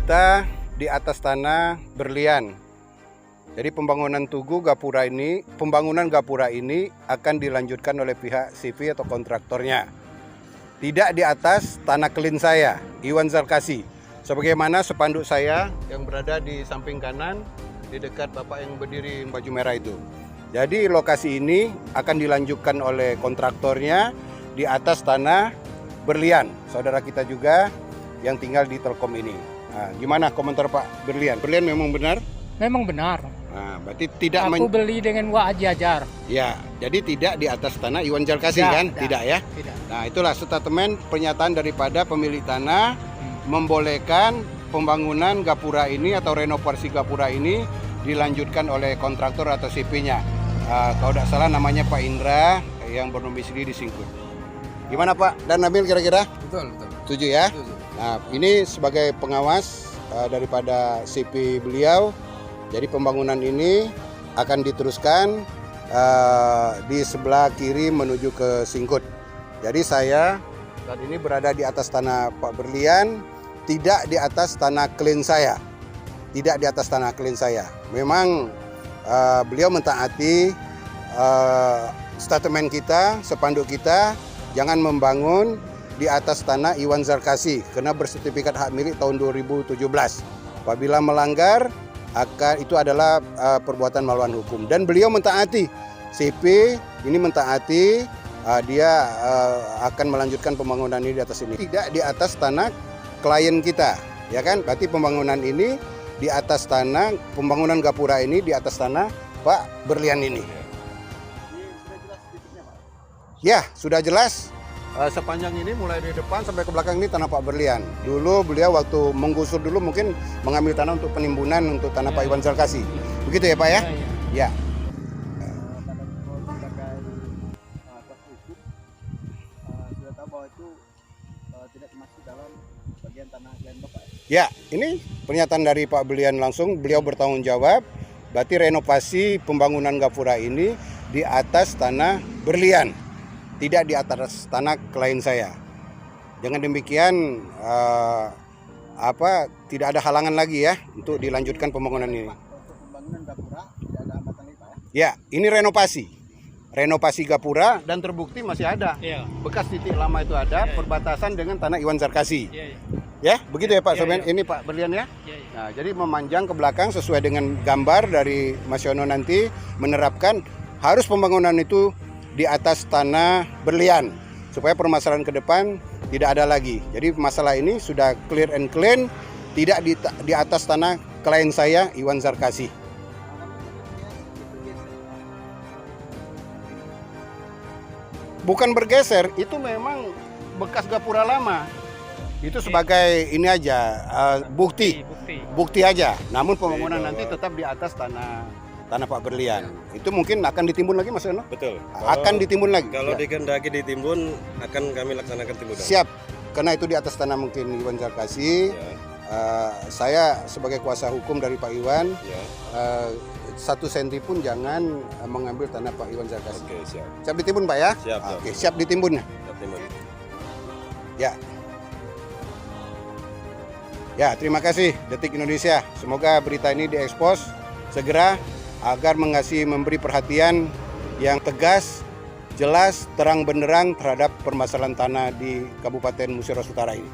Kita di atas tanah berlian. Jadi pembangunan gapura ini akan dilanjutkan oleh pihak CV atau kontraktornya. Tidak di atas tanah klin saya, Iwan Zarkasi. Sebagaimana spanduk saya yang berada di samping kanan, di dekat Bapak yang berdiri baju merah itu. Jadi lokasi ini akan dilanjutkan oleh kontraktornya di atas tanah berlian. Saudara kita juga yang tinggal di Telkom ini. Nah, gimana komentar Pak Berlian? Berlian memang benar? Memang benar. Nah, berarti tidak Aku beli dengan Wak Jajar. Ya, jadi tidak di atas tanah Iwan Zarkasi kan? Tidak ya? Tidak. Nah, itulah statement pernyataan daripada pemilik tanah membolehkan pembangunan gapura ini atau renovasi gapura ini dilanjutkan oleh kontraktor atau CP-nya. Kalau tidak salah namanya Pak Indra yang berdomisili di Singkut. Gimana Pak dan Nabil kira-kira? Betul. Setuju ya? Setuju. Nah, ini sebagai pengawas daripada CP beliau. Jadi pembangunan ini akan diteruskan di sebelah kiri menuju ke Singkut. Jadi saya saat ini berada di atas tanah Pak Berlian, tidak di atas tanah klin saya. Tidak di atas tanah klin saya. Memang beliau mentaati statement kita, spanduk kita, jangan membangun di atas tanah Iwan Zarkasi karena bersertifikat hak milik tahun 2017. Apabila melanggar itu adalah perbuatan melawan hukum dan beliau mentaati. CP ini mentaati, dia akan melanjutkan pembangunan ini di atas ini. Tidak di atas tanah klien kita, ya kan? Berarti pembangunan ini di atas tanah, pembangunan gapura ini di atas tanah Pak Berlian ini. Ya, sudah jelas. Sepanjang ini mulai dari depan sampai ke belakang ini tanah Pak Berlian. Dulu beliau waktu menggusur dulu mungkin mengambil tanah untuk penimbunan untuk tanah Pak Iwan Zarkasi. Begitu ya Pak ya? Ya. Sudah tahu bahwa itu tidak masuk dalam bagian tanah klien Bapak. Ya, ini pernyataan dari Pak Berlian langsung. Beliau bertanggung jawab. Berarti renovasi pembangunan gapura ini di atas tanah Berlian. Tidak di atas tanah klien saya. Dengan demikian tidak ada halangan lagi ya untuk dilanjutkan pembangunan ini. Untuk pembangunan gapura tidak ada hambatan lagi Pak ya? Ya, ini renovasi gapura dan terbukti masih ada. Iya. Bekas titik lama itu ada perbatasan dengan tanah Iwan Zarkasi. Iya. Ya, begitu ya Pak Iya, Soben. iya. Ini Pak Berlian ya. Iya. Nah, jadi memanjang ke belakang sesuai dengan gambar dari Mas Yono nanti menerapkan harus pembangunan itu di atas tanah Berlian supaya permasalahan ke depan tidak ada lagi. Jadi masalah ini sudah clear and clean, tidak di atas tanah klien saya Iwan Zarkasi. Bukan bergeser, itu memang bekas gapura lama. Itu sebagai ini aja bukti aja. Namun pembangunan nanti tetap di atas tanah Pak Berlian. Itu mungkin akan ditimbun lagi Mas Yono? Betul. Akan ditimbun lagi. Kalau Ya. dikehendaki ditimbun akan kami laksanakan timbunan. Siap. Karena itu di atas tanah mungkin Iwan Zarkasi. Ya, Saya sebagai kuasa hukum dari Pak Iwan, ya. 1 senti pun jangan mengambil tanah Pak Iwan Zarkasi. Oke, siap. Siap ditimbun Pak ya? Siap. Oke, siap ditimbun. Siap timbun. Ya. Ya, terima kasih Detik Indonesia. Semoga berita ini diekspos segera agar memberi perhatian yang tegas, jelas, terang benderang terhadap permasalahan tanah di Kabupaten Musyawarah Utara ini.